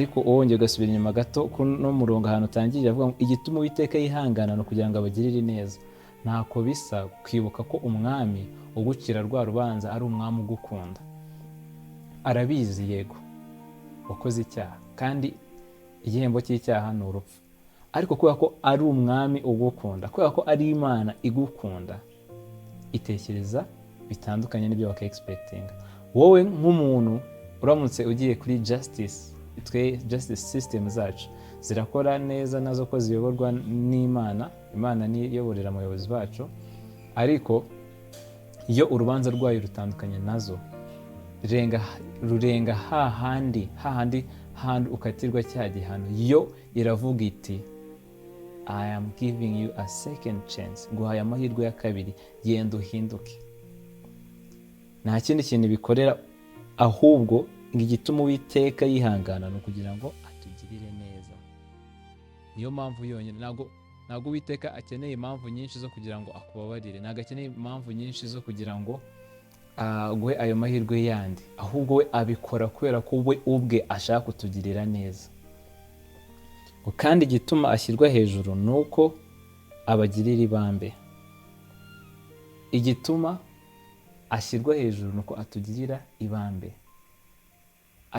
ariko wongeye ugasubira inyuma gato no murongo ahantu utangirira avuga ngo igituma Uwiteka yihangana no kugira ngo abagirire neza. Ntako bisa kwibuka ko umwami ugucira rwa rubanza ari umwami ugukunda. Arabizi yego wakoze icyaha kandi igihembo cy'icyaha ni urupfu, ariko kubera ko ari umwami ugukunda, kubera ko ari Imana igukunda, itekereza bitandukanye n'ibyo waka expectinga. Wowe nk'umuntu uramutse ugiye kuri justice system zacu zirakora neza nazo ko ziyoborwa n'Imana. Imana ni iyoborera abayobozi bacu, ariko iyo urubanza rwayo rutandukanye nazo rurenga hahandi ukatirwa cya gihano, yo iravuga iti I am giving you a second chance, guhaye amahirwe ya kabiri, genda uhinduke. Nta kindi kintu bikorera, ahubwo igituma Uwiteka yihangana no kugira ngo atugirire neza. Niyo mpamvu yonyine. Ntabwo Uwiteka akeneye impamvu nyinshi zo kugira ngo akubabarire, ntabwo akeneye impamvu nyinshi zo kugira ngo aguhe ayo mahirwe yandi, ahubwo we abikora kubera ko we ubwe ashaka kutugirira neza. Kandi igituma ashyirwa hejuru ni uko abagirira ibambe. Igituma ashyirwa hejuru ni uko atugirira ibambe.